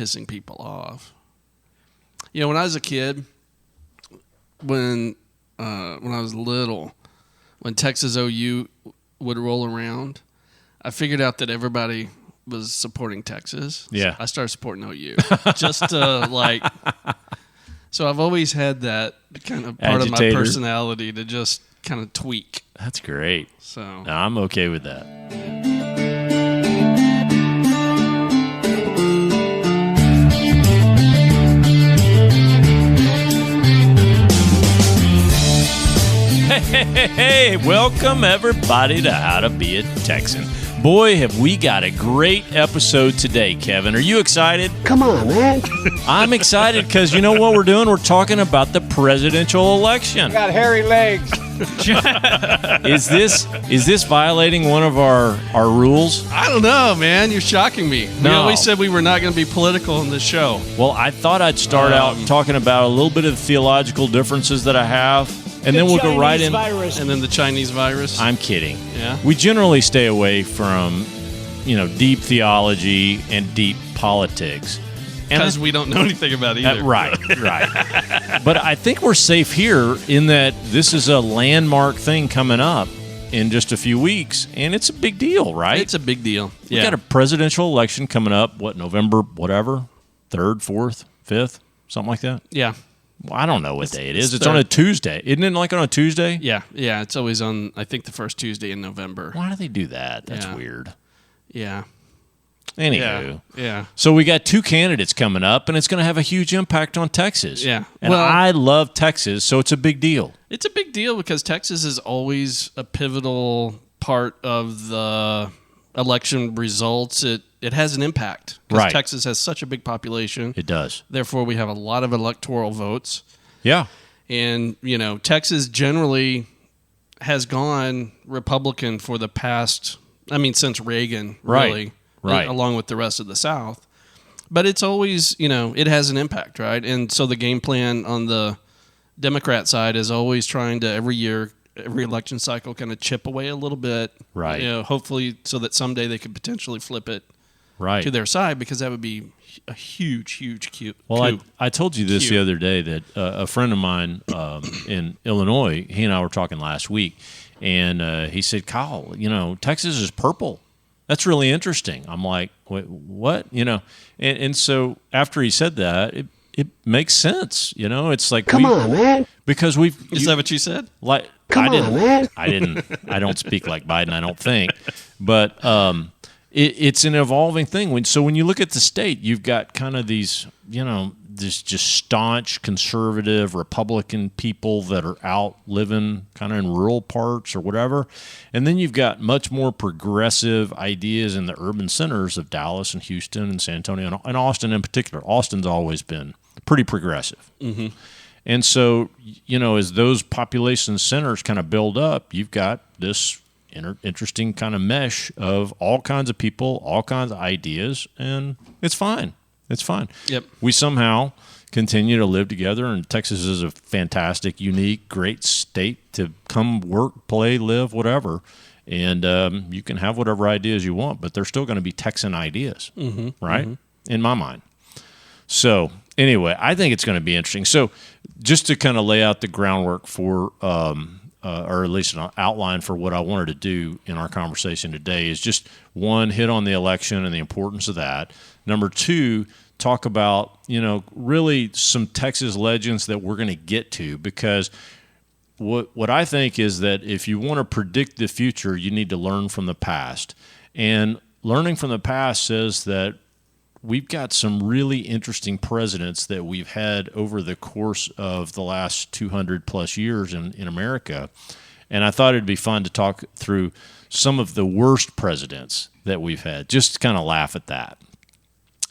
pissing people off. You know, when I was a kid, when I was little, when Texas OU would roll around, I figured out that everybody was supporting Texas. Yeah. So I started supporting OU. Just to, like... So I've always had that kind of part Agitator. of my personality to just kind of tweak. That's great. So I'm okay with that. Hey, welcome everybody to How to Be a Texan. Boy, have we got a great episode today, Kevin. Are you excited? Come on, man. I'm excited because you know what we're doing? We're talking about the presidential election. Got hairy legs. Is this violating one of our rules? I don't know, man. You're shocking me. We No. always said we were not going to be political in this show. Well, I thought I'd start out talking about a little bit of the theological differences that I have, and then we'll go right in. And then the Chinese virus. I'm kidding. Yeah. We generally stay away from, deep theology and deep politics. Because we don't know anything about either. Right. But I think we're safe here in that this is a landmark thing coming up in just a few weeks, and it's a big deal, right? It's a big deal. We got a presidential election coming up, November, whatever, 3rd, 4th, 5th, something like that? Yeah. Well, I don't know what day it is. It's third. on a Tuesday. Isn't it like on a Tuesday? Yeah. It's always on, I think, the first Tuesday in November. Why do they do that? That's Yeah. weird. Yeah. Anywho. Yeah. So we got two candidates coming up, and it's going to have a huge impact on Texas. Yeah. And Well- I love Texas, so it's a big deal. It's a big deal because Texas is always a pivotal part of the election results. It has an impact because Right. Texas has such a big population. It does. Therefore, we have a lot of electoral votes. Yeah. And, Texas generally has gone Republican for the past, since Reagan, Right. really, Right. along with the rest of the South. But it's always, it has an impact, right? And so the game plan on the Democrat side is always trying to, every year, every election cycle, kind of chip away a little bit. Right. Hopefully so that someday they could potentially flip it Right. to their side, because that would be a huge coup. Well, I told you this Cute. the other day that a friend of mine in Illinois, he and I were talking last week, and he said, Kyle, Texas is purple. That's really interesting. I'm like, wait, what? And so after he said that, it makes sense. It's like, Come on, man. because Is that what you said? like Come on, man. I don't speak like Biden, I don't think. But it's an evolving thing. So when you look at the state, you've got kind of these, this just staunch conservative Republican people that are out living kind of in rural parts or whatever. And then you've got much more progressive ideas in the urban centers of Dallas and Houston and San Antonio and Austin in particular. Austin's always been pretty progressive. Mm-hmm. And so, as those population centers kind of build up, you've got this interesting kind of mesh of all kinds of people, all kinds of ideas, and it's fine. It's fine. Yep. We somehow continue to live together, and Texas is a fantastic, unique, great state to come work, play, live, whatever. And you can have whatever ideas you want, but they're still going to be Texan ideas, right? Mm-hmm. In my mind. So anyway, I think it's going to be interesting. So just to kind of lay out the groundwork for, or at least an outline for what I wanted to do in our conversation today is just, one, hit on the election and the importance of that. Number two, talk about, really some Texas legends that we're going to get to, because what I think is that if you want to predict the future, you need to learn from the past. And learning from the past says that we've got some really interesting presidents that we've had over the course of the last 200 plus years in America. And I thought it'd be fun to talk through some of the worst presidents that we've had, just to kind of laugh at that.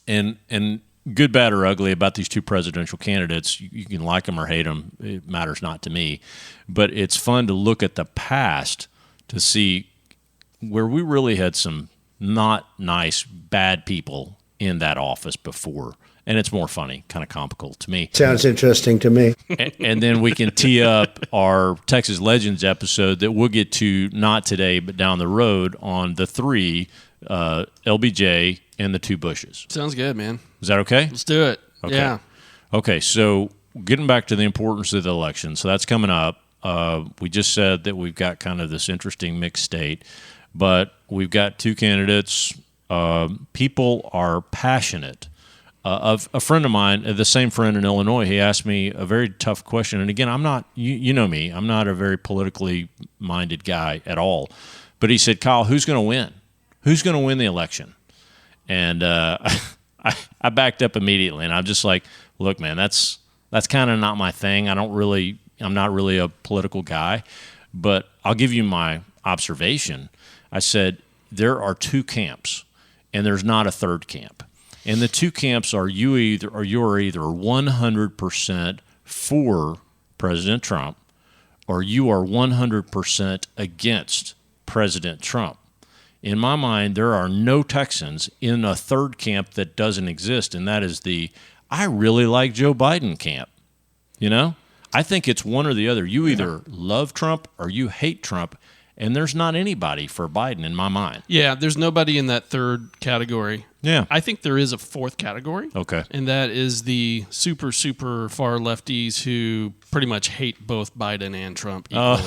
And good, bad, or ugly about these two presidential candidates, you can like them or hate them. It matters not to me. But it's fun to look at the past to see where we really had some not nice, bad people in that office before. And it's more funny, kind of comical to me. Sounds interesting to me. And then we can tee up our Texas Legends episode that we'll get to not today, but down the road on the three, LBJ and the two Bushes. Sounds good, man. Is that okay? Let's do it. Okay. Yeah. Okay, so getting back to the importance of the election. So that's coming up. We just said that we've got kind of this interesting mixed state, but we've got two candidates. People are passionate. Of a friend of mine, the same friend in Illinois, he asked me a very tough question. And again, I'm not, you know me, I'm not a very politically minded guy at all. But he said, Kyle, who's going to win? Who's going to win the election? And I backed up immediately, and I'm just like, look, man, that's kind of not my thing. I'm not really a political guy, but I'll give you my observation. I said, there are two camps, and there's not a third camp. And the two camps are you're either 100% for President Trump, or you are 100% against President Trump. In my mind, there are no Texans in a third camp that doesn't exist, and that is the I really like Joe Biden camp. You know? I think it's one or the other. You either love Trump or you hate Trump, and there's not anybody for Biden in my mind. Yeah, there's nobody in that third category. Yeah. I think there is a fourth category. Okay. And that is the super, super far lefties who pretty much hate both Biden and Trump equally.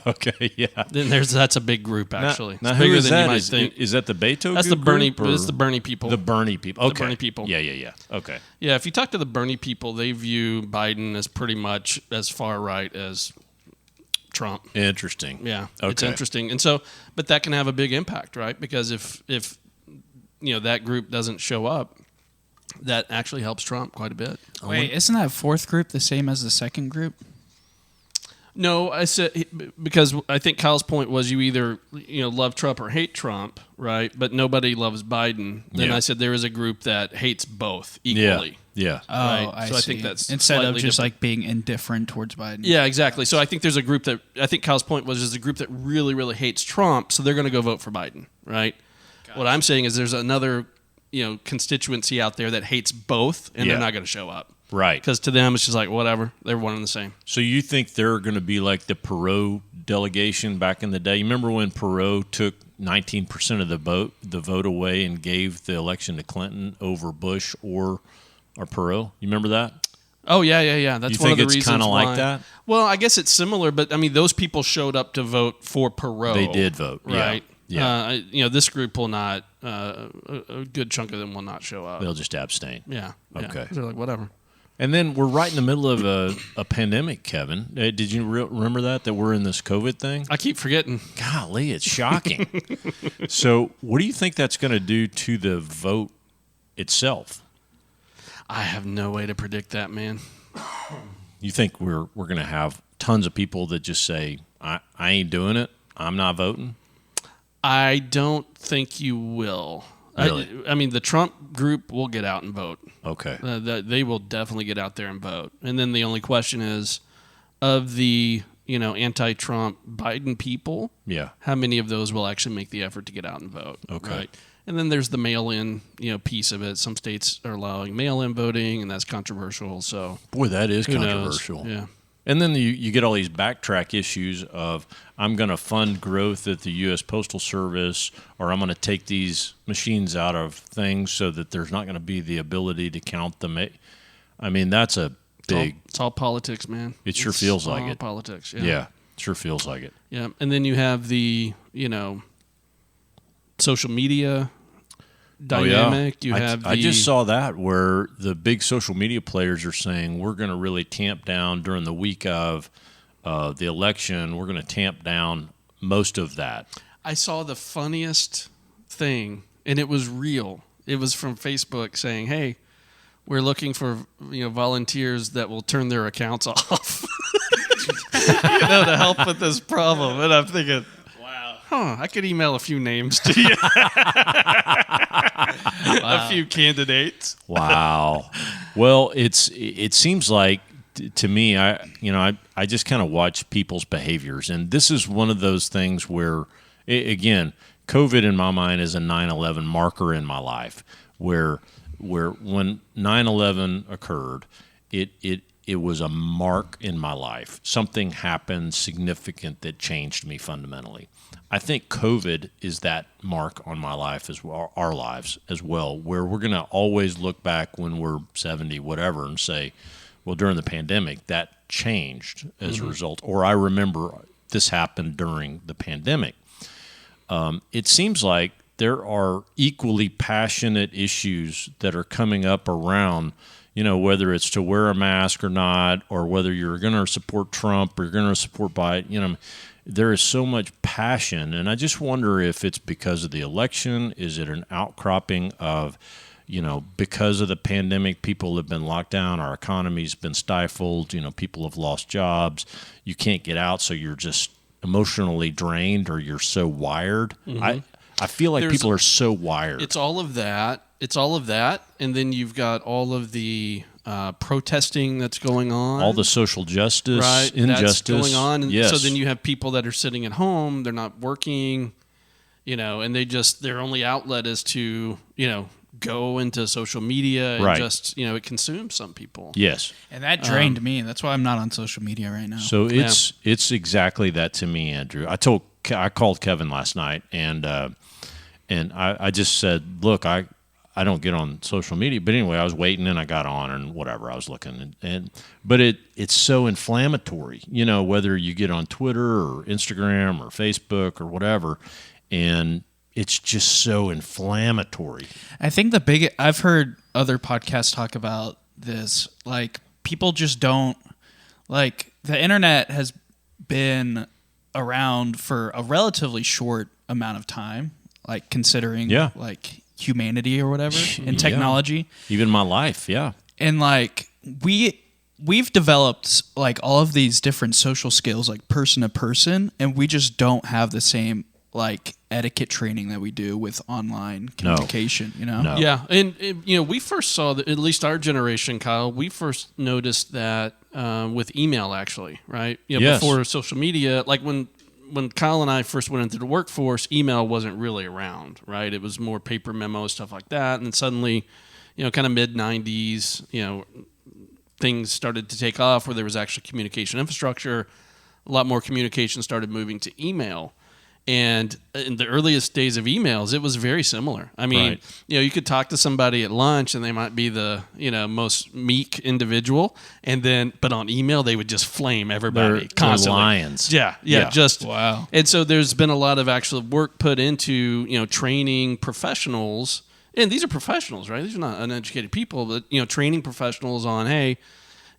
Okay, yeah. Then that's a big group, actually. Now It's who bigger is than that? you might think. Is that the Beto That's the Bernie. group, or- It's the Bernie people. The Bernie people. Okay. The Bernie people. Yeah. Okay. Yeah, if you talk to the Bernie people, they view Biden as pretty much as far right as Trump. Interesting. Yeah, Okay. it's interesting, and so, but that can have a big impact, right? Because if that group doesn't show up, that actually helps Trump quite a bit. Wait, isn't that fourth group the same as the second group? No, I said because I think Kyle's point was you either love Trump or hate Trump, right? But nobody loves Biden. Then Yeah. I said there is a group that hates both equally. Yeah. Oh, Right. I So I see. think that's instead of slightly just different. like being indifferent towards Biden. Yeah, exactly. So I think there's a group that I think Kyle's point was there's a group that really, really hates Trump, so they're going to go vote for Biden, right? What I'm saying is there's another constituency out there that hates both, and Yeah. they're not going to show up Right. because to them it's just like whatever, they're one and the same. So you think they're going to be like the Perot delegation back in the day? You remember when Perot took 19% of the vote away and gave the election to Clinton over Bush or Perot? You remember that? Oh yeah. That's You one think of the it's reasons kinda why. like that? Well, I guess it's similar, but I mean those people showed up to vote for Perot. They did vote, right? Yeah. This group will not. A good chunk of them will not show up. They'll just abstain. Yeah. Okay. They're like whatever. And then we're right in the middle of a pandemic, Kevin. Did you remember that we're in this COVID thing? I keep forgetting. Golly, it's shocking. So what do you think that's going to do to the vote itself? I have no way to predict that, man. You think we're going to have tons of people that just say, I ain't doing it, I'm not voting? I don't think you will. Really? I mean, the Trump group will get out and vote. Okay. They will definitely get out there and vote. And then the only question is, of the anti-Trump Biden people, Yeah. how many of those will actually make the effort to get out and vote? Okay. Right? And then there's the mail-in, piece of it. Some states are allowing mail-in voting, and that's controversial. So Boy, that is who knows? controversial. Yeah. And then you get all these backtrack issues of I'm going to fund growth at the U.S. Postal Service, or I'm going to take these machines out of things so that there's not going to be the ability to count them. I mean, that's a big. It's all politics, man. It sure It's feels like all it. Politics. Yeah, sure feels like it. Yeah, and then you have the social media dynamic. You have I just saw that where the big social media players are saying we're going to really tamp down during the week of the election. We're going to tamp down most of that. I saw the funniest thing, and it was real. It was from Facebook saying, "Hey, we're looking for volunteers that will turn their accounts off, to help with this problem." And I'm thinking, I could email a few names to you. A few candidates. Wow. Well, it seems like to me, I just kind of watch people's behaviors, and this is one of those things where, again, COVID in my mind is a 9/11 marker in my life, where when 9/11 occurred, it it was a mark in my life. Something happened significant that changed me fundamentally. I think COVID is that mark on my life as well, our lives as well, where we're going to always look back when we're 70, whatever, and say, well, during the pandemic, that changed as a result. Or I remember this happened during the pandemic. It seems like there are equally passionate issues that are coming up around, whether it's to wear a mask or not, or whether you're going to support Trump or you're going to support Biden. There is so much passion, and I just wonder if it's because of the election. Is it an outcropping of, because of the pandemic, people have been locked down, our economy's been stifled, people have lost jobs, you can't get out, so you're just emotionally drained or you're so wired. I feel like people are so wired. It's all of that. And then you've got all of the protesting that's going on. All the social justice, right, injustice. That's going on. And yes. so then you have people that are sitting at home, they're not working, and their only outlet is to, go into social media and right. just, it consumes some people. Yes. And that drained me. That's why I'm not on social media right now. So it's exactly that to me, Andrew. I called Kevin last night and I just said, look, I don't get on social media, but anyway, I was waiting and I got on and whatever, I was looking but it's so inflammatory, whether you get on Twitter or Instagram or Facebook or whatever, and it's just so inflammatory. I think I've heard other podcasts talk about this, like people just don't, like the internet has been around for a relatively short amount of time, like considering like humanity or whatever and technology. Even my life, yeah. And like we've developed like all of these different social skills, like person to person, and we just don't have the same like etiquette training that we do with online communication. No. Yeah, and we first saw that, at least our generation, Kyle. We first noticed that with email, actually, right? Yes. Before social media, like when Kyle and I first went into the workforce, email wasn't really around, right? It was more paper memos, stuff like that. And suddenly, kind of mid-90s, things started to take off where there was actually communication infrastructure. A lot more communication started moving to email. And in the earliest days of emails, it was very similar. I mean, right. You could talk to somebody at lunch and they might be the, most meek individual. But on email, they would just flame everybody constantly. They're lions. Yeah. Just wow. And so there's been a lot of actual work put into, training professionals. And these are professionals, right? These are not uneducated people, but, training professionals on, hey,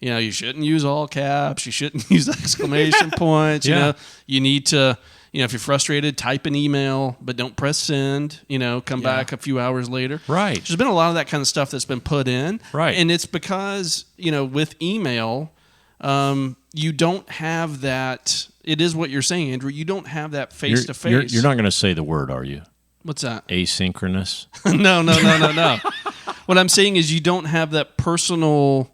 you shouldn't use all caps. You shouldn't use exclamation points. You need to... if you're frustrated, type an email, but don't press send, come back a few hours later. Right. There's been a lot of that kind of stuff that's been put in. Right. And it's because, with email, you don't have that. It is what you're saying, Andrew. You don't have that face-to-face. You're not going to say the word, are you? What's that? Asynchronous? No. What I'm saying is you don't have that personal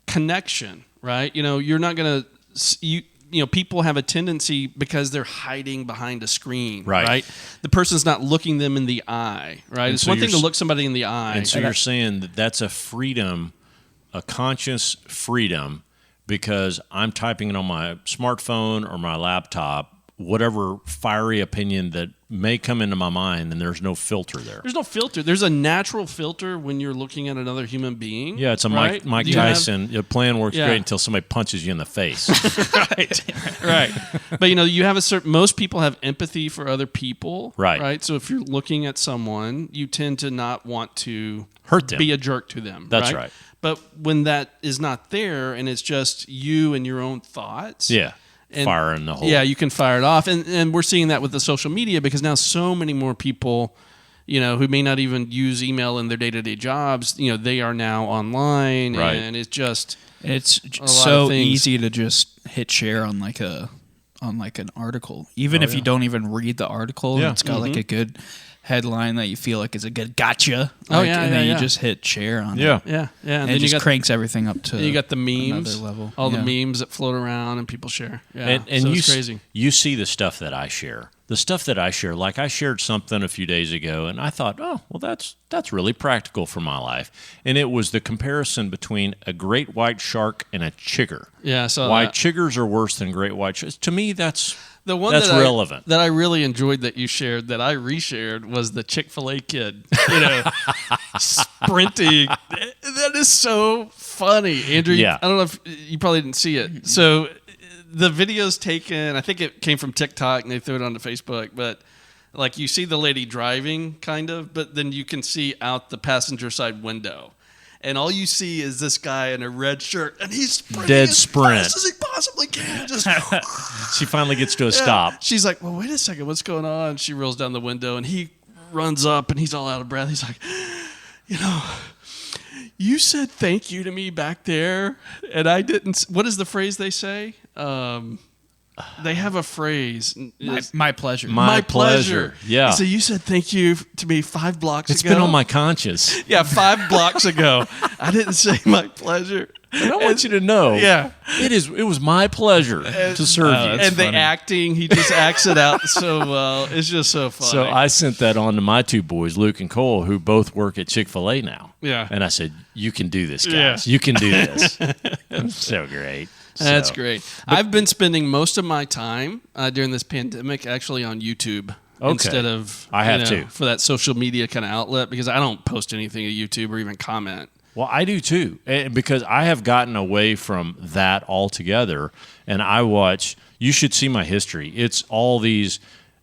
connection, right? You're not going to... people have a tendency because they're hiding behind a screen, right? The person's not looking them in the eye, right? And it's so one thing to look somebody in the eye. And so you're saying that that's a freedom, a conscious freedom, because I'm typing it on my smartphone or my laptop, whatever fiery opinion that may come into my mind, and there's no filter there. There's no filter. There's a natural filter when you're looking at another human being. Yeah, it's a right? Mike Tyson. Your plan works great until somebody punches you in the face. right. But you have most people have empathy for other people. Right. So if you're looking at someone, you tend to not want to hurt them, be a jerk to them. That's right. But when that is not there, and it's just you and your own thoughts. Yeah. Fire in the hole. Yeah, you can fire it off. And we're seeing that with the social media because now so many more people, who may not even use email in their day-to-day jobs, they are now online. Right. And it's just... It's so easy to just hit share on like an article. Even if you don't even read the article, it's got like a good headline that you feel like is a good gotcha. And then you just hit share on it. Yeah. And it just cranks everything up to you got the memes, another level. all the memes that float around and people share. Yeah, And so it's crazy. You see the stuff that I share, the stuff that I share, like I shared something a few days ago, and I thought, oh, well, that's really practical for my life. And it was the comparison between a great white shark and a chigger. Yeah, I saw Why that. chiggers are worse than great white sharks. To me, that's That's relevant. That I really enjoyed that you shared, that I reshared, was the Chick-fil-A kid, sprinting. That is so funny, Andrew. Yeah. I don't know if you probably didn't see it. So the video's taken. I think it came from TikTok and they threw it onto Facebook. But like you see the lady driving, kind of, but then you can see out the passenger side window. And all you see is this guy in a red shirt, and he's sprinting Dead as sprint. fast as he possibly can. Just She finally gets to a stop. She's like, well, wait a second, what's going on? She rolls down the window, and he runs up, and he's all out of breath. He's like, you said thank you to me back there, and I didn't. What is the phrase they say? They have a phrase. My pleasure. My pleasure. Yeah. So you said thank you to me 5 blocks It's ago. been on my conscience. Yeah, 5 blocks ago. I didn't say my pleasure. And I want you to know, Yeah. it was my pleasure to serve you. And the acting, he just acts it out so well. It's just so funny. So I sent that on to my 2 boys, Luke and Cole, who both work at Chick-fil-A now. Yeah. And I said, you can do this, Yeah. guys. You can do this. So great. That's So- great. I've been spending most of my time during this pandemic actually on YouTube instead of I have too. for that social media kind of outlet, because I don't post anything to YouTube or even comment. Well, I do too, because I have gotten away from that altogether, and I watch. You should see my history. It's all these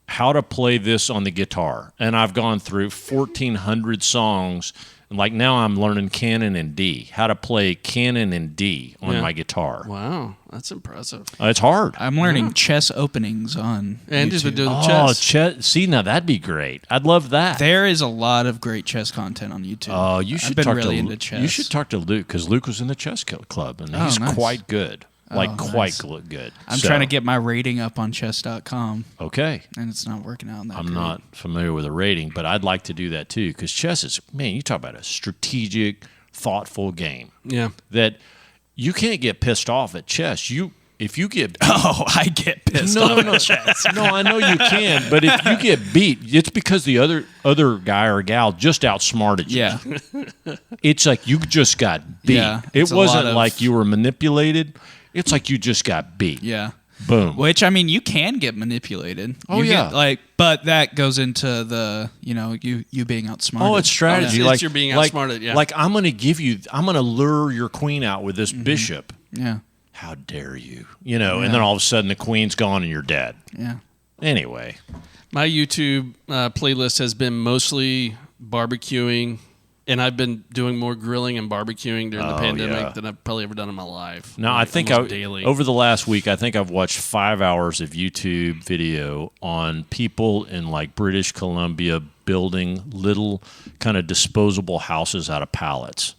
how to play this on the guitar, and I've gone through 1,400 songs. Like now, I'm learning canon and D. How to play canon and D on my guitar. Wow, that's impressive. It's hard. I'm learning chess openings on Andrew's been YouTube. doing Oh, chess. See, now that'd be great. I'd love that. There is a lot of great chess content on YouTube. Oh, you should I've been talk really to into chess. You should talk to Luke, because Luke was in the chess club, and Oh, he's nice. quite good. Quite nice. good. I'm So, trying to get my rating up on chess.com, Okay. and it's not working out. I'm not familiar with a rating, but I'd like to do that too, because chess is, man, you talk about a strategic, thoughtful game Yeah. that you can't get pissed off at chess. If you get Oh, I get pissed off at chess. no, I know you can, but if you get beat, it's because the other guy or gal just outsmarted you. Yeah, It's like you just got beat. Yeah, it it's a wasn't lot of- like you were manipulated. It's like you just got beat. yeah. Boom. Which, I mean, you can get manipulated. Oh, You yeah. get, but that goes into the you being outsmarted. Oh, it's strategy. It's Like you're being like- outsmarted, yeah. Like I'm going to lure your queen out with this bishop. Yeah, How dare you? And then all of a sudden the queen's gone and you're dead. yeah. Anyway, My YouTube playlist has been mostly barbecuing, and I've been doing more grilling and barbecuing during the pandemic yeah. than I've probably ever done in my life. now I Like, think almost daily. over the last week, I think I've watched 5 hours of YouTube video on people in like British Columbia building little kind of disposable houses out of pallets.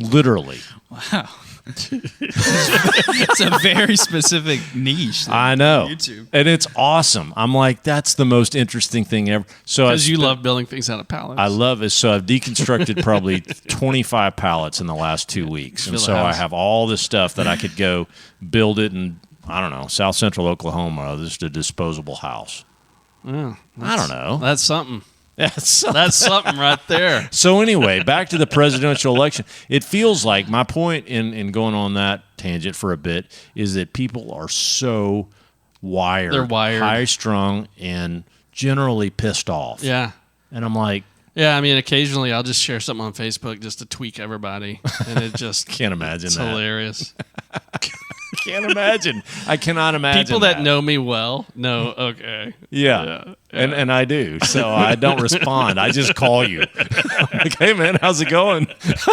Literally. Wow. It's a very specific niche. I know. YouTube. And it's awesome. I'm like, that's the most interesting thing ever. So because you love building things out of pallets. I love it. So I've deconstructed probably 25 pallets in the last 2 weeks. And Build a so I house. have all this stuff that I could go build it in, I don't know, South Central Oklahoma, just a disposable house. Yeah, I don't know. That's something. That's That's something right there. So anyway, back to the presidential election. It feels like my point in going on that tangent for a bit is that people are so wired. They're wired. High-strung, and generally pissed off. Yeah. And I'm like, Yeah, I mean, occasionally I'll just share something on Facebook just to tweak everybody, and it just can't imagine it's that. hilarious. Can't imagine. I cannot imagine. People that know me well know. Okay, Yeah. And I do. So I don't respond. I just call you. I'm like, hey, man, how's it going? So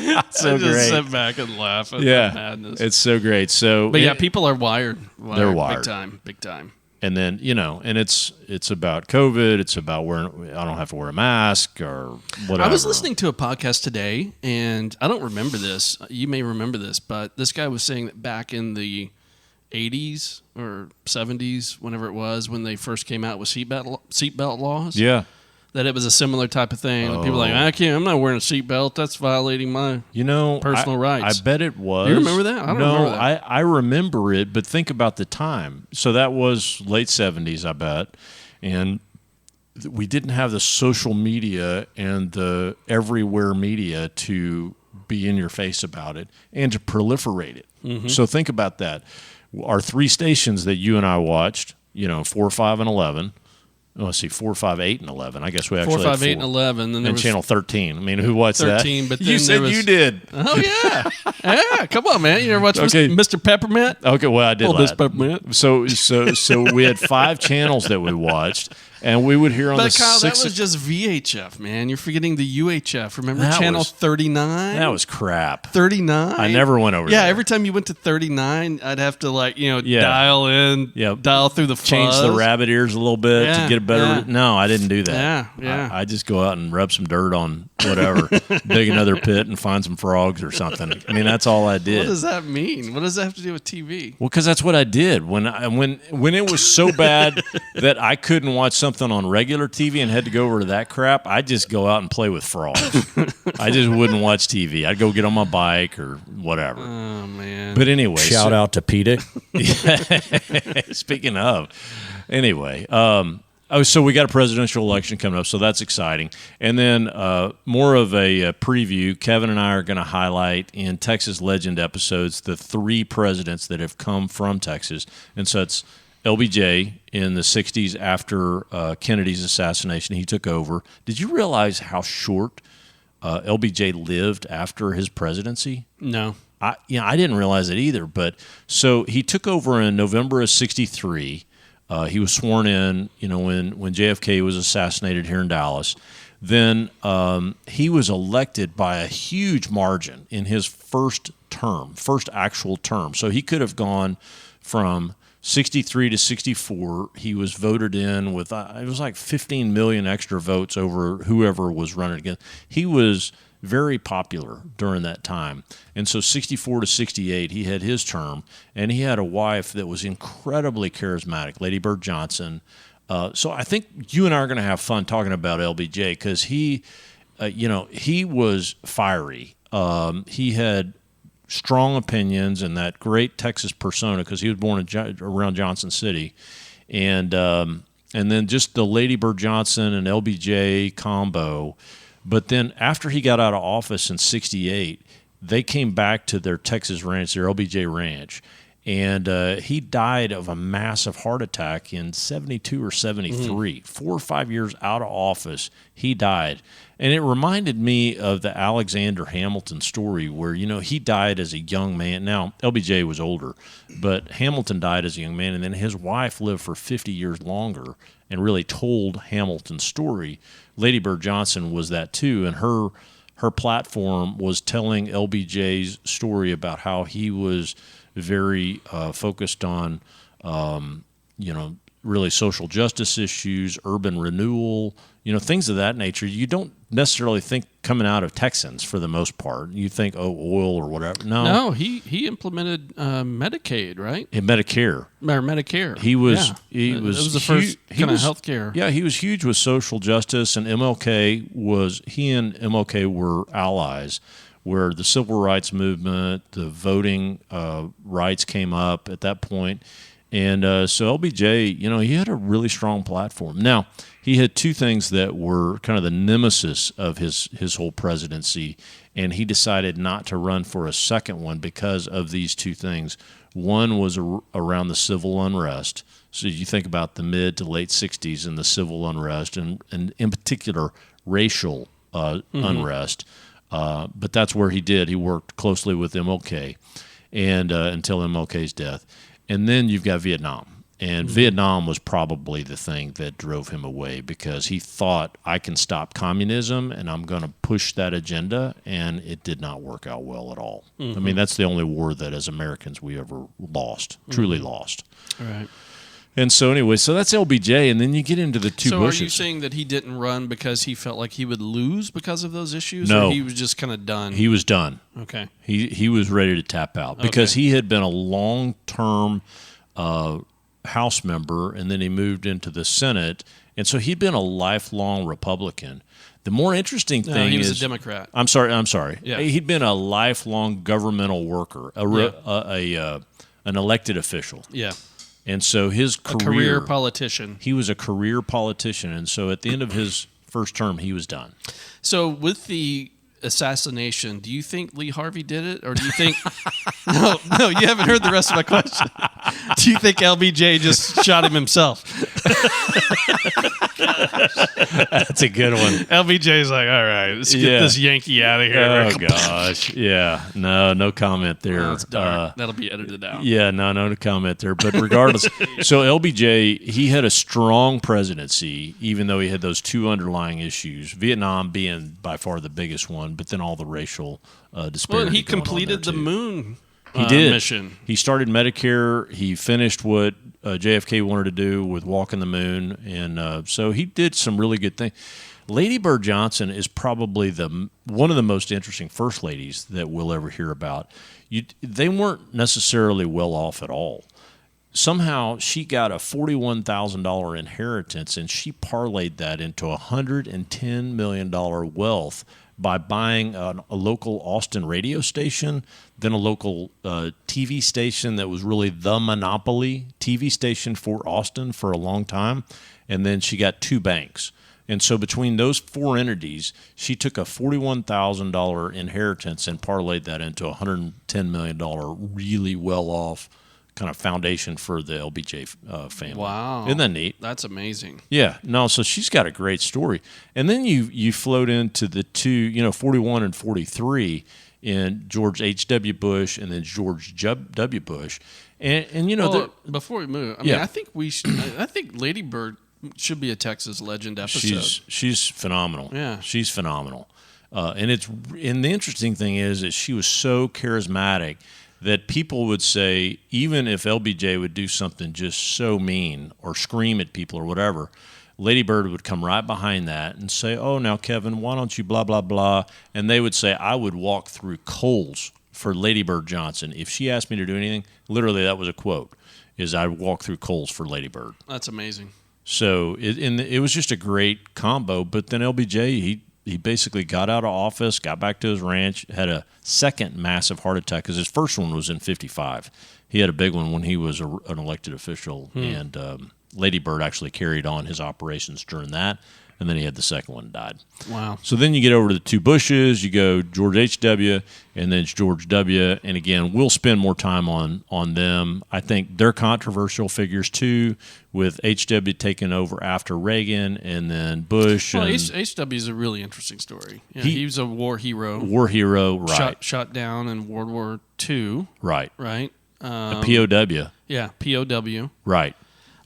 I just great. sit back and laugh at Yeah. the madness. It's so great. So, But yeah, people are wired. They're wired. big time. and then, and it's about COVID. It's about wearing, I don't have to wear a mask or whatever. I was listening to a podcast today, and I don't remember this. You may remember this, but this guy was saying that back in the 80s or 70s, whenever it was, when they first came out with seatbelt laws, Yeah. that it was a similar type of thing. People were like, I'm not wearing a seatbelt. That's violating my personal rights. I bet it was. Do you remember that? I don't remember that. I remember it, but think about the time. So that was late 70s, I bet. And we didn't have the social media and the everywhere media to be in your face about it and to proliferate it. Mm-hmm. So think about that. Our 3 stations that you and I watched, 4, 5, and 11. Let's see, 4, 5, 8, and 11. I guess we actually 4, 5, had 8, and 11. Then there was channel 13. I mean, who watched 13, that? But then you said you did. Oh, yeah. Yeah, come on, man. You ever watch Mr. Peppermint? Okay, well, I did Miss Peppermint. So we had 5 channels that we watched, and we would hear on but the Kyle, 6. that was just VHF, man. You're forgetting the UHF. Remember That channel was- 39? That was crap. 39? I never went over there. Yeah, every time you went to 39, I'd have to Yeah. dial in, Yep. dial through the Change fuzz. the rabbit ears a little bit to Yeah, get a better. yeah. No, I didn't do that. Yeah, yeah. I just go out and rub some dirt on whatever, dig another pit and find some frogs or something. I mean, that's all I did. What does that mean? What does that have to do with TV? Well, because that's what I did when it was so bad that I couldn't watch something on regular TV and had to go over to that crap. I'd just go out and play with frogs. I just wouldn't watch TV. I'd go get on my bike or whatever. Oh, man. But anyway, Shout out to Peta. Speaking of, anyway, so we got a presidential election coming up, so that's exciting. And then more of a preview. Kevin and I are going to highlight in Texas Legend episodes the 3 presidents that have come from Texas. And so it's LBJ in the 60s after Kennedy's assassination. He took over. Did you realize how short LBJ lived after his presidency? No. I didn't realize it either. But so he took over in November of 63. He was sworn in, when JFK was assassinated here in Dallas. Then he was elected by a huge margin in his first actual term. So he could have gone from 63 to 64. He was voted in with, it was like 15 million extra votes over whoever was running against. He was very popular during that time. And so 64 to 68, he had his term, and he had a wife that was incredibly charismatic, Lady Bird Johnson. So I think you and I are going to have fun talking about LBJ because he was fiery. He had strong opinions and that great Texas persona because he was born around Johnson City. And then just the Lady Bird Johnson and LBJ combo. But then after he got out of office in 68, they came back to their Texas ranch, their LBJ ranch, and he died of a massive heart attack in 72 or 73. 4 or 5 years out of office, he died. And it reminded me of the Alexander Hamilton story where, he died as a young man. Now, LBJ was older, but Hamilton died as a young man, and then his wife lived for 50 years longer and really told Hamilton's story. Lady Bird Johnson was that too, and her platform was telling LBJ's story about how he was very focused on, really social justice issues, urban renewal, things of that nature. You don't necessarily think coming out of Texans for the most part. You think, oil or whatever. No, he implemented Medicaid, right? Medicare. Or Medicare. He was it was the first kind of health care. Yeah, he was huge with social justice, and he and MLK were allies where the civil rights movement, the voting rights came up at that point. And so LBJ, he had a really strong platform. Now, he had 2 things that were kind of the nemesis of his whole presidency, and he decided not to run for a second one because of these 2 things. One was around the civil unrest. So you think about the mid to late 60s and the civil unrest, and in particular, racial unrest. But that's where he did. He worked closely with MLK and until MLK's death. And then you've got Vietnam. And Vietnam was probably the thing that drove him away because he thought, I can stop communism and I'm going to push that agenda. And it did not work out well at all. I mean, that's the only war that as Americans we ever lost, truly lost. Right. And so anyway, so that's LBJ. And then you get into the 2 So Bushes. are you saying that he didn't run because he felt like he would lose because of those issues? No. Or he was just kind of done? He was done. Okay. He was ready to tap out because he had been a long-term House member, and then he moved into the Senate, And so he'd been a lifelong Republican. The more interesting No, thing he was is a Democrat. I'm sorry. Yeah. He'd been a lifelong governmental worker, an elected official. Yeah. And so his A career politician. he was a career politician. And so at the end of his first term, he was done. So with the assassination, do you think Lee Harvey did it, or do you think? No, you haven't heard the rest of my question. Do you think LBJ just shot him himself? That's a good one. LBJ's like, all right, let's get this Yankee out of here. Oh gosh, yeah, no comment there. That's dark. That'll be edited out. Yeah, no comment there. But regardless, so LBJ, he had a strong presidency, even though he had those two underlying issues, Vietnam being by far the biggest one, but then all the racial disparity. Well, he going on completed there, the too. moon He did. mission. He started Medicare. He finished what JFK wanted to do with walking the moon, and so he did some really good things. Lady Bird Johnson is probably one of the most interesting first ladies that we'll ever hear about. They weren't necessarily well off at all. Somehow she got a $41,000 inheritance, and she parlayed that into a $110 million wealth by buying a local Austin radio station, then a local TV station that was really the monopoly TV station for Austin for a long time, and then she got two banks. And so between those four entities, she took a $41,000 inheritance and parlayed that into a $110 million really well-off kind of foundation for the LBJ family. Wow. Isn't that neat? That's amazing. Yeah. No, so she's got a great story. And then you float into the two, 41 and 43 in George H.W. Bush and then George W. Bush. And Well, before we move, Yeah. I think I think Lady Bird should be a Texas Legend episode. she's phenomenal. Yeah. She's phenomenal. And the interesting thing is that she was so charismatic that people would say, even if LBJ would do something just so mean or scream at people or whatever, Lady Bird would come right behind that and say, oh, now, Kevin, why don't you blah, blah, blah. And they would say, I would walk through coals for Lady Bird Johnson. If she asked me to do anything, literally that was a quote, is I would walk through coals for Lady Bird. That's amazing. So it was just a great combo. But then LBJ, he basically got out of office, got back to his ranch, had a second massive heart attack because his first one was in 55. He had a big one when he was an elected official, and Lady Bird actually carried on his operations during that, and then he had the second one and died. Wow. So then you get over to the two Bushes, you go George H.W., and then it's George W., and again, we'll spend more time on them. I think they're controversial figures too, with H.W. taking over after Reagan, and then Bush. Well, and H.W. is a really interesting story. Yeah, he was a war hero. War hero, right. Shot down in World War II, Right. right? A POW. Yeah, POW. Right.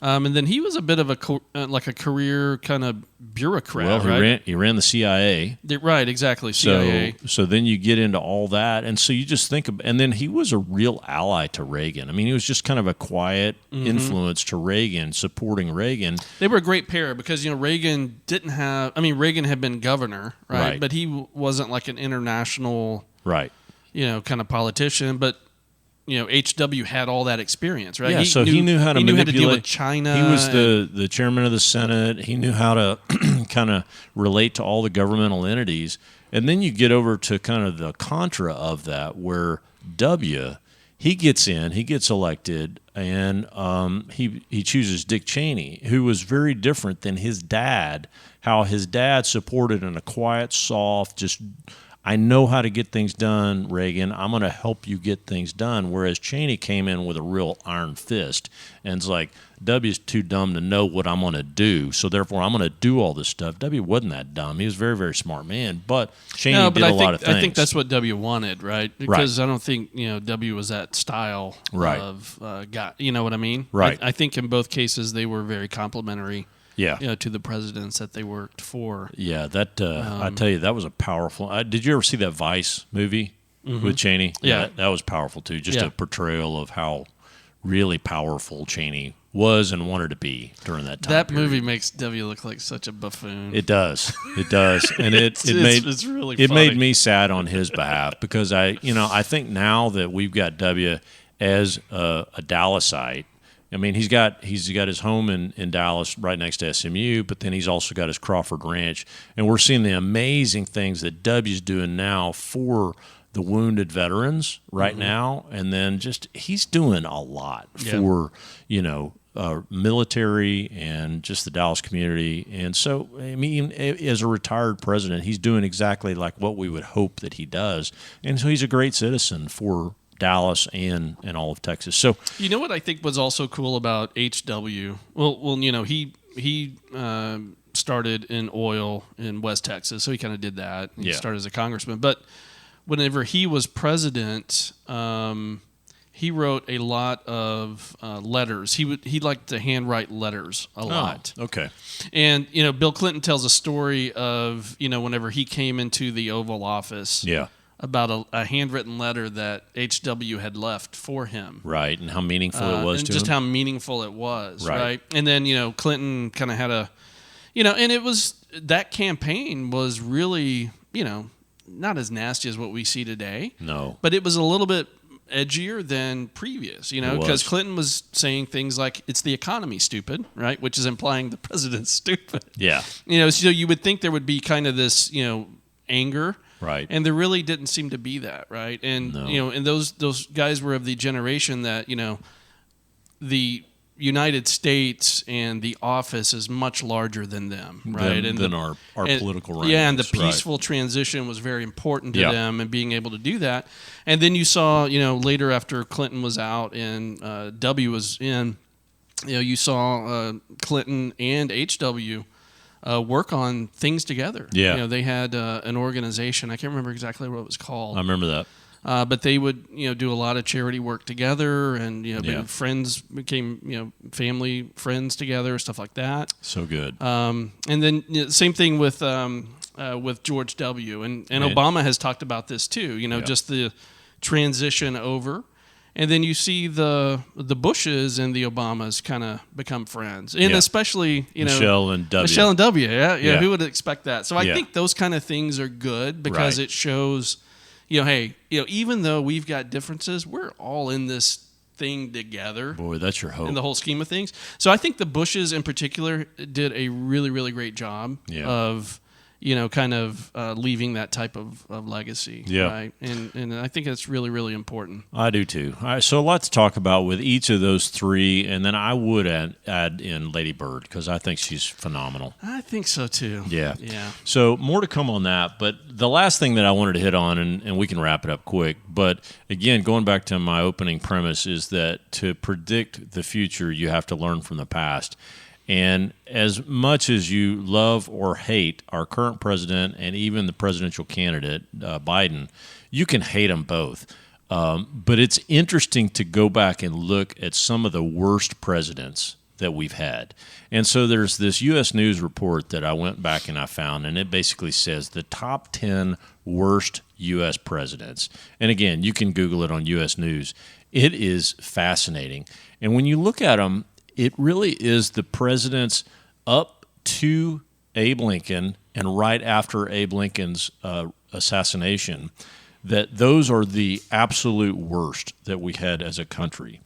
And then he was a bit of a career kind of bureaucrat, Well, right? he ran the CIA. Right, exactly. CIA. So then you get into all that, and so you just think of, and then he was a real ally to Reagan. I mean, he was just kind of a quiet influence to Reagan, supporting Reagan. They were a great pair because Reagan didn't have. I mean, Reagan had been governor, right? But he wasn't like an international, Right. Kind of politician. But HW had all that experience, right? Yeah, he knew how to manipulate. Knew how to deal with China. He was the chairman of the Senate. He knew how to kind of relate to all the governmental entities. And then you get over to kind of the contra of that, where W, he gets elected, and he chooses Dick Cheney, who was very different than his dad. How his dad supported in a quiet, soft, just, I know how to get things done, Reagan. I'm going to help you get things done. Whereas Cheney came in with a real iron fist and it's like, W's too dumb to know what I'm going to do, so therefore I'm going to do all this stuff. W wasn't that dumb. He was a very, very smart man, but Cheney did a lot of things. I think that's what W wanted, right? Because I don't think W was that style of guy. You know what I mean? Right. I think in both cases they were very complimentary. Yeah. To the presidents that they worked for. Yeah, that I tell you, that was a powerful. Did you ever see that Vice movie with Cheney? Yeah. That was powerful too. Just a portrayal of how really powerful Cheney was and wanted to be during that time. That period. movie makes W look like such a buffoon. It does, and it's really it funny. made me sad on his behalf because I think now that we've got W as a Dallasite. I mean, he's got his home in Dallas right next to SMU, but then he's also got his Crawford Ranch. And we're seeing the amazing things that W's doing now for the wounded veterans right now. And then just he's doing a lot for, military and just the Dallas community. And so, I mean, as a retired president, he's doing exactly like what we would hope that he does. And so he's a great citizen for Dallas and all of Texas. So you know what I think was also cool about HW? Well, he started in oil in West Texas, so he kind of did that. He started as a congressman, but whenever he was president, he wrote a lot of letters. He liked to handwrite letters a lot. Okay. And Bill Clinton tells a story of whenever he came into the Oval Office. Yeah. About a handwritten letter that HW had left for him. Right, and how meaningful it was and to just him. how meaningful it was, Right. right? And then, Clinton kind of had and it was, that campaign was really, not as nasty as what we see today. No. But it was a little bit edgier than previous, because was. Clinton was saying things like, it's the economy, stupid, right? Which is implying the president's stupid. Yeah. So you would think there would be kind of this, anger. Right. And there really didn't seem to be that, right? And and those guys were of the generation that, the United States and the office is much larger than them, right? Than our political rankings. Yeah, and the peaceful transition was very important to Yeah. them, and being able to do that. And then you saw, later after Clinton was out and W was in, you saw Clinton and HW work on things together. Yeah. They had an organization. I can't remember exactly what it was called. I remember that. But they would, do a lot of charity work together, and friends became, family friends together, stuff like that. So good. And then same thing with George W. And Obama has talked about this too. Just the transition over. And then you see the Bushes and the Obamas kind of become friends, and especially Michelle and W. Michelle and W. Yeah. Yeah. Who would expect that? So I Yeah. think those kind of things are good because Right. it shows, hey, even though we've got differences, we're all in this thing together. Boy, that's your hope. In the whole scheme of things. So I think the Bushes in particular did a really, really great job of kind of leaving that type of legacy. Yeah. Right. And I think that's really, really important. I do too. All right, so a lot to talk about with each of those three, and then I would add in Lady Bird because I think she's phenomenal. I think so too. Yeah. Yeah. So more to come on that, but the last thing that I wanted to hit on, and we can wrap it up quick, but again, going back to my opening premise is that to predict the future, you have to learn from the past. And as much as you love or hate our current president and even the presidential candidate, Biden, you can hate them both. But it's interesting to go back and look at some of the worst presidents that we've had. And so there's this U.S. News report that I went back and I found, and it basically says the top 10 worst U.S. presidents. And again, you can Google it on U.S. News. It is fascinating. And when you look at them, it really is the presidents up to Abe Lincoln and right after Abe Lincoln's assassination, that those are the absolute worst that we had as a country.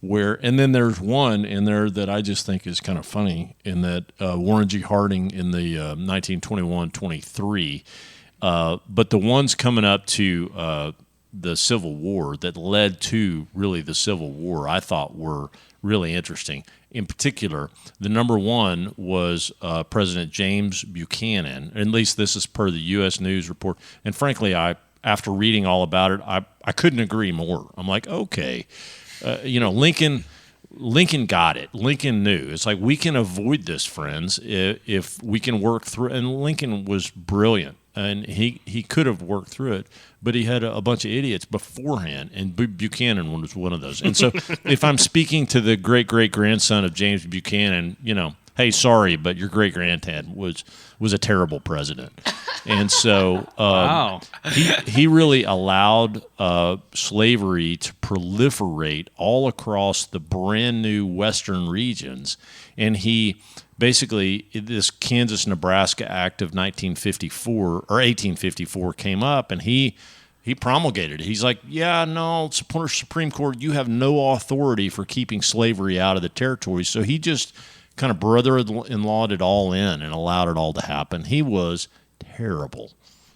And then there's one in there that I just think is kind of funny in that Warren G. Harding in the 1921-23, but the ones coming up to the Civil War that led to really the Civil War, I thought were really interesting. In particular, the number one was President James Buchanan. At least this is per the U.S. News report. And frankly, after reading all about it, I couldn't agree more. I'm like, okay, Lincoln got it. Lincoln knew. It's like we can avoid this, friends, if we can work through. And Lincoln was brilliant, and he could have worked through it, but he had a bunch of idiots beforehand, and Buchanan was one of those. And so if I'm speaking to the great-great-grandson of James Buchanan, hey, sorry, but your great-granddad was a terrible president. And so Wow. he really allowed slavery to proliferate all across the brand new western regions. And he basically, this Kansas-Nebraska Act of 1954 or 1854 came up, and he He promulgated it. He's like, yeah, no, Supreme Court, you have no authority for keeping slavery out of the territories. So he just kind of brother-in-lawed it all in and allowed it all to happen. He was terrible.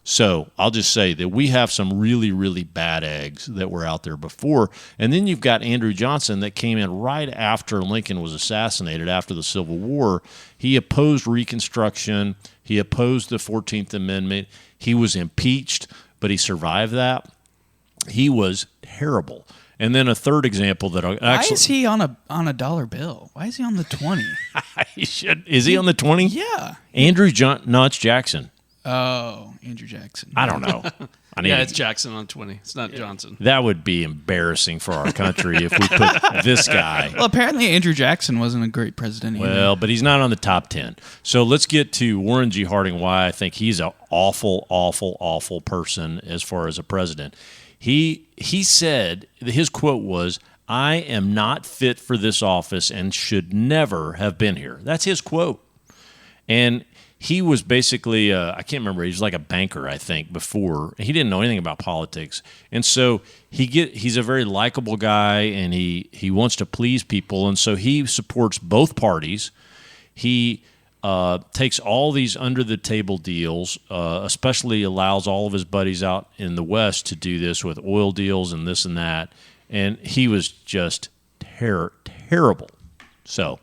So I'll just say that we have some really, really bad eggs that were out there before. And then you've got Andrew Johnson that came in right after Lincoln was assassinated, after the Civil War. He opposed Reconstruction. He opposed the 14th Amendment. He was impeached, but he survived that. He was terrible. And then a third example that I Why is he on a dollar bill? Why is he on the 20? Is he on the 20? Yeah. Andrew Notch Jackson. Oh, Andrew Jackson. I don't know. Yeah, it's Jackson on 20. It's not Johnson. That would be embarrassing for our country if we put this guy. Well, apparently Andrew Jackson wasn't a great president either. Well, but he's not on the top 10. So let's get to Warren G. Harding, why I think he's an awful, awful, awful person as far as a president. He said, his quote was, "I am not fit for this office and should never have been here." That's his quote. And he was basically, I can't remember, he was like a banker, I think, before. He didn't know anything about politics. And so he's a very likable guy, and he wants to please people, and so he supports both parties. He takes all these under-the-table deals, especially allows all of his buddies out in the West to do this with oil deals and this and that, and he was just terrible. So...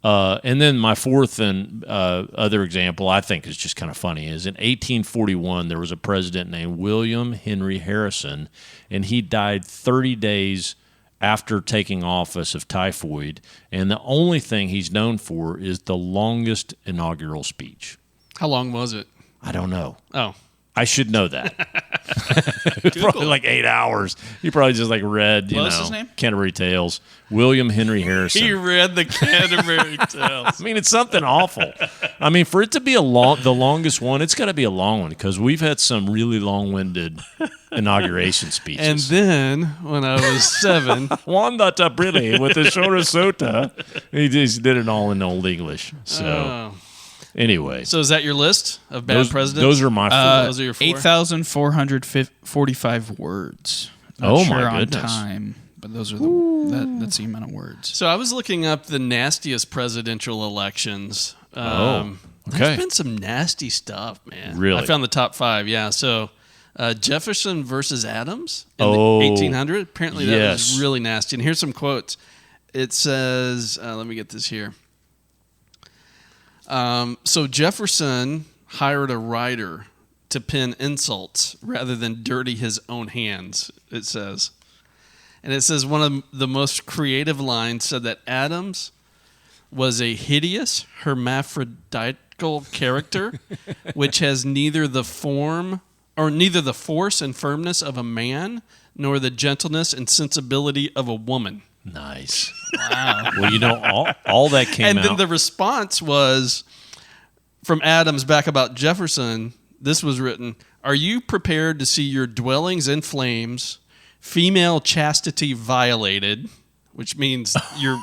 and then my fourth and other example I think is just kind of funny is in 1841 there was a president named William Henry Harrison, and he died 30 days after taking office of typhoid, and the only thing he's known for is the longest inaugural speech. How long was it? I don't know. Oh. I should know that. It was probably like 8 hours. He probably just like read, What was his name? Canterbury Tales. William Henry Harrison. He read the Canterbury Tales. I mean, it's something awful. I mean, for it to be the longest one, it's got to be a long one because we've had some really long-winded inauguration speeches. And then when I was 7, Wanda Taprile with the Sorosota, he just did it all in Old English. So anyway, so is that your list of bad presidents? Those are my four. Those are your 4. 8,445 words. Not Oh, sure my on goodness. time, but those are that's the amount of words. So I was looking up the nastiest presidential elections. Okay. There's been some nasty stuff, man. Really? I found the top 5, yeah. So Jefferson versus Adams in Oh, the 1800. Apparently that yes. was really nasty. And here's some quotes. It says, let me get this here. So Jefferson hired a writer to pen insults rather than dirty his own hands, it says. And it says one of the most creative lines said that Adams was a hideous hermaphroditical character which has neither the force and firmness of a man nor the gentleness and sensibility of a woman. Nice. Wow. Well, all that came out. And then the response was from Adams back about Jefferson. This was written, "Are you prepared to see your dwellings in flames, female chastity violated," which means your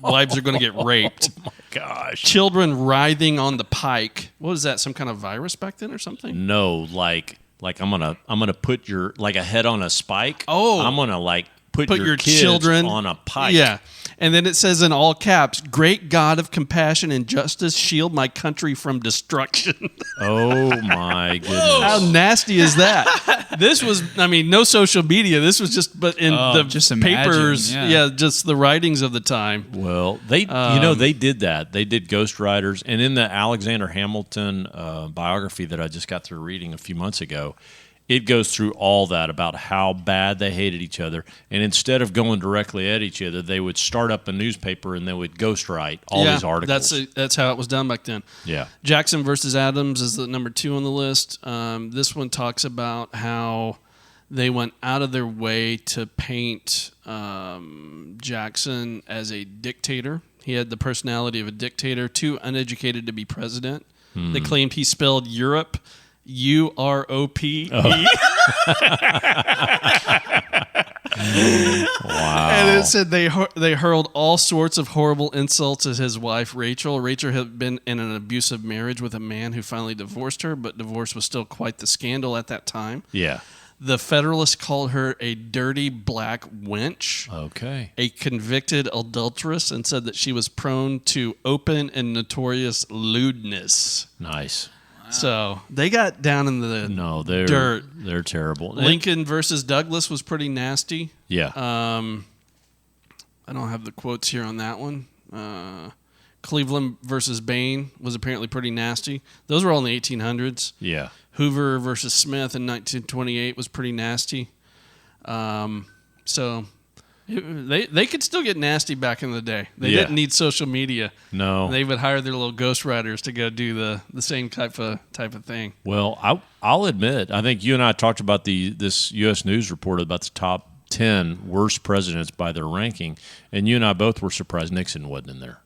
wives are going to get raped. Oh, my gosh. Children writhing on the pike. What was that, some kind of virus back then or something? No, like I'm gonna put your like a head on a spike. Oh. I'm gonna like put Your kids children on a pike. Yeah. And then it says in all caps, "Great God of compassion and justice, shield my country from destruction." Oh my goodness. How nasty is that? This was, I mean, no social media. This was just, but in the just imagine, papers, yeah. just the writings of the time. Well, they they did that. They did ghostwriters, and in the Alexander Hamilton biography that I just got through reading a few months ago, it goes through all that about how bad they hated each other, and instead of going directly at each other, they would start up a newspaper and they would ghostwrite all these articles. That's how it was done back then. Yeah. Jackson versus Adams is the number 2 on the list. This one talks about how they went out of their way to paint Jackson as a dictator. He had the personality of a dictator, too uneducated to be president. They claimed he spelled Europe UROPE. Wow. And it said they hurled all sorts of horrible insults at his wife, Rachel. Rachel had been in an abusive marriage with a man who finally divorced her, but divorce was still quite the scandal at that time. Yeah. The Federalists called her a dirty black wench, Okay. a convicted adulteress, and said that she was prone to open and notorious lewdness. Nice. So they got down in the No, dirt. they're terrible. Lincoln versus Douglas was pretty nasty. Yeah. I don't have the quotes here on that one. Cleveland versus Bain was apparently pretty nasty. Those were all in the 1800s. Yeah. Hoover versus Smith in 1928 was pretty nasty. They could still get nasty back in the day. They didn't need social media. No. They would hire their little ghostwriters to go do the same type of thing. Well, I'll admit, I think you and I talked about this U.S. News report about the top 10 worst presidents by their ranking, and you and I both were surprised Nixon wasn't in there.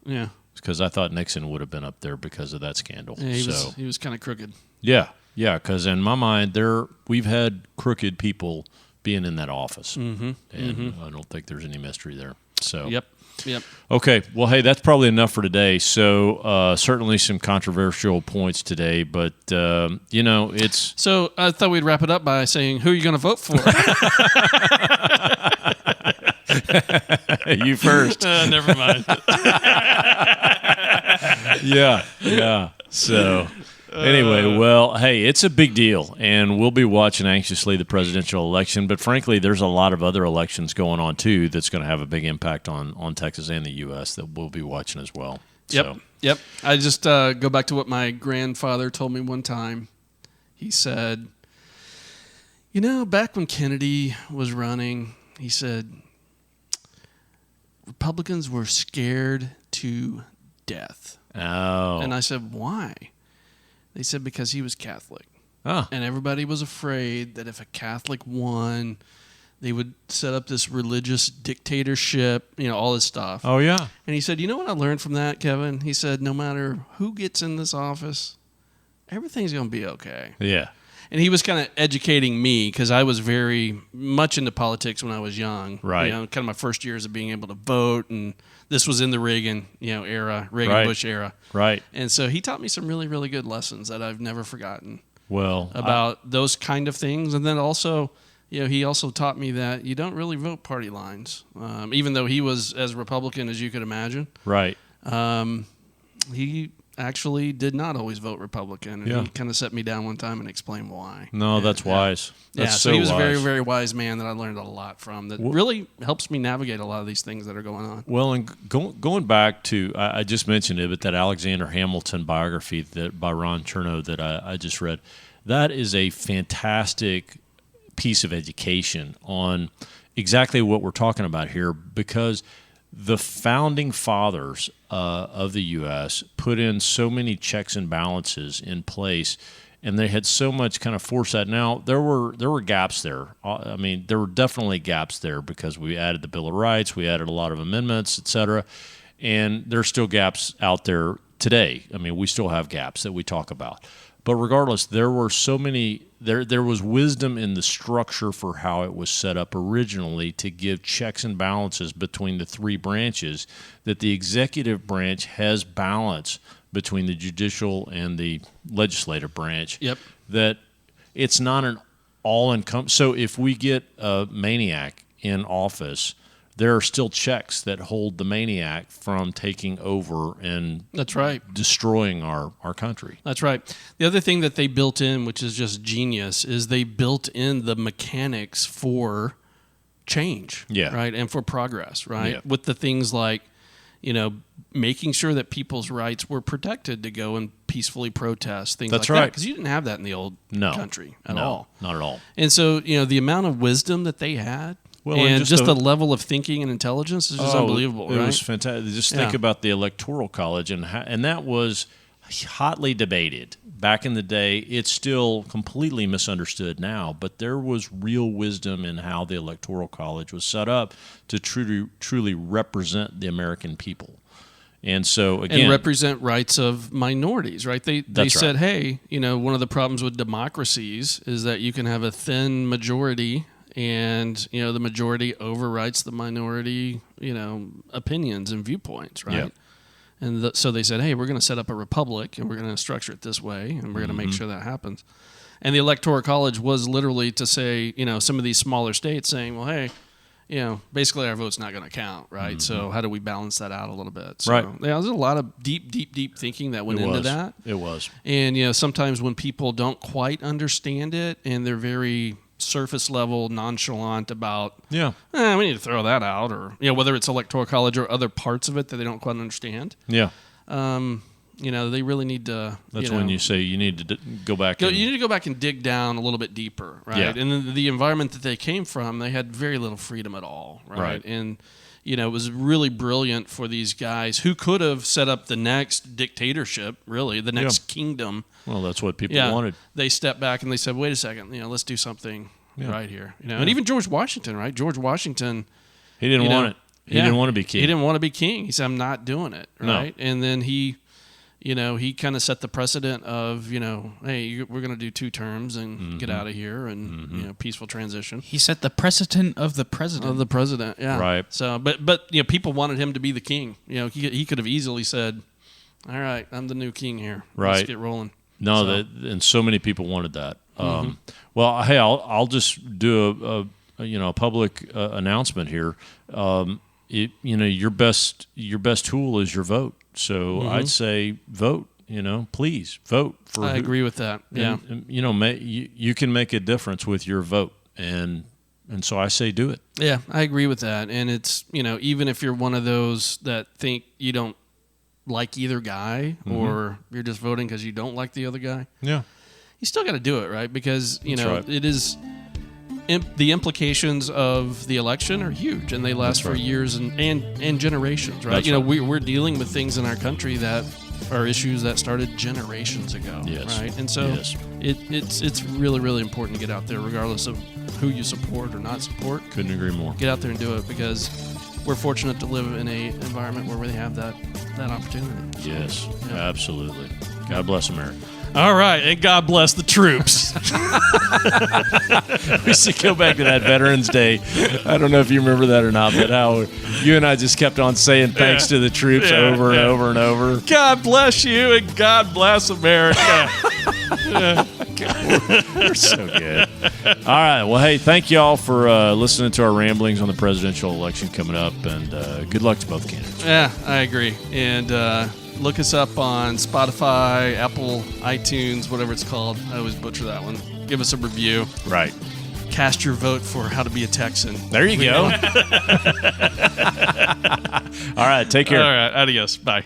Yeah. Because I thought Nixon would have been up there because of that scandal. Yeah, he was kind of crooked. Yeah, because in my mind, we've had crooked people being in that office, and I don't think there's any mystery there. So Yep. Okay, well, hey, that's probably enough for today. So certainly some controversial points today, but it's So I thought we'd wrap it up by saying, who are you going to vote for? you first. Never mind. Yeah. So anyway, well, hey, it's a big deal, and we'll be watching anxiously the presidential election. But frankly, there's a lot of other elections going on too that's going to have a big impact on Texas and the U.S. that we'll be watching as well. Yep. I just go back to what my grandfather told me one time. He said, back when Kennedy was running, he said, Republicans were scared to death. Oh. And I said, why? They said because he was Catholic. Oh. And everybody was afraid that if a Catholic won, they would set up this religious dictatorship, all this stuff. Oh, yeah. And he said, you know what I learned from that, Kevin? He said, no matter who gets in this office, everything's going to be okay. Yeah. And he was kind of educating me because I was very much into politics when I was young. Right. Kind of my first years of being able to vote, and this was in the Reagan, era, Bush era. Right. And so he taught me some really, really good lessons that I've never forgotten. Well, about those kind of things, and then also, he also taught me that you don't really vote party lines, even though he was as Republican as you could imagine. Right. He actually did not always vote Republican, and he kind of set me down one time and explained why. No, that's wise. That's so he was wise. a very, very wise man that I learned a lot from that really helps me navigate a lot of these things that are going on. Well, and going back to, I just mentioned it, but that Alexander Hamilton biography by Ron Chernow that I just read, that is a fantastic piece of education on exactly what we're talking about here, because the founding fathers of the U.S. put in so many checks and balances in place, and they had so much kind of foresight. Now, there were gaps there. I mean, there were definitely gaps there because we added the Bill of Rights, we added a lot of amendments, et cetera, and there's still gaps out there today. I mean, we still have gaps that we talk about. But regardless, there were so many. There was wisdom in the structure for how it was set up originally to give checks and balances between the three branches, that the executive branch has balance between the judicial and the legislative branch. Yep. That it's not an all-encompassing. So if we get a maniac in office, there are still checks that hold the maniac from taking over and That's right. destroying our country. That's right. The other thing that they built in, which is just genius, is they built in the mechanics for change, right, and for progress, right, with the things like, making sure that people's rights were protected to go and peacefully protest, things That's like that. right. Because you didn't have that in the old country at all. Not at all. And so, the amount of wisdom that they had, Well, and just the level of thinking and intelligence is just unbelievable, It right? was fantastic. Just think about the Electoral College, and that was hotly debated back in the day. It's still completely misunderstood now, but there was real wisdom in how the Electoral College was set up to truly represent the American people. And so, again, and represent rights of minorities, right? They said, hey, one of the problems with democracies is that you can have a thin majority, and the majority overwrites the minority, opinions and viewpoints, right? Yeah. And so they said, hey, we're going to set up a republic, and we're going to structure it this way, and we're going to make sure that happens. And the Electoral College was literally to say, some of these smaller states saying, well, hey, basically our vote's not going to count, right? So how do we balance that out a little bit? So, Right. There's a lot of deep thinking that went into that. It was. And, sometimes when people don't quite understand it and they're very surface level, nonchalant about, we need to throw that out, or, whether it's Electoral College or other parts of it that they don't quite understand. Yeah. They really need to. That's when you say you need to go back. You need to go back and dig down a little bit deeper, right? Yeah. And then the environment that they came from, they had very little freedom at all, right? Right. And it was really brilliant for these guys who could have set up the next dictatorship, really, the next kingdom. Well, that's what people wanted. They stepped back and they said, "Wait a second, let's do something right here." And even George Washington, right? George Washington, he didn't want it. He didn't want to be king. He didn't want to be king. He said, "I'm not doing it," right? No. And then he kind of set the precedent of, hey, we're going to do 2 terms and get out of here and, peaceful transition. He set the precedent of the president. Of the president, yeah. Right. So, but people wanted him to be the king. He could have easily said, all right, I'm the new king here. Right. Let's get rolling. No, and so many people wanted that. Well, hey, I'll just do a public announcement here. Your best tool is your vote. So I'd say vote. Please vote for. I agree with that. Yeah. And, you can make a difference with your vote, and so I say do it. Yeah, I agree with that. And it's even if you're one of those that think you don't like either guy, or you're just voting because you don't like the other guy. Yeah. You still got to do it, right? Because right. it is. The implications of the election are huge, and they last for years and generations, right? That's right. We're dealing with things in our country that are issues that started generations ago, Yes. right? And so it's really, really important to get out there, regardless of who you support or not support. Couldn't agree more. Get out there and do it, because we're fortunate to live in a environment where we have that opportunity. Yes, absolutely. God bless America. All right, and God bless the troops. We should go back to that Veterans Day. I don't know if you remember that or not, but how you and I just kept on saying thanks to the troops over and over and over. God bless you, and God bless America. You're so good. All right. Well, hey, thank you all for listening to our ramblings on the presidential election coming up, and good luck to both candidates. Yeah, I agree. And look us up on Spotify, Apple, iTunes, whatever it's called. I always butcher that one. Give us a review. Right. Cast your vote for How to Be a Texan. There you go. All right. Take care. All right. Adios. Bye.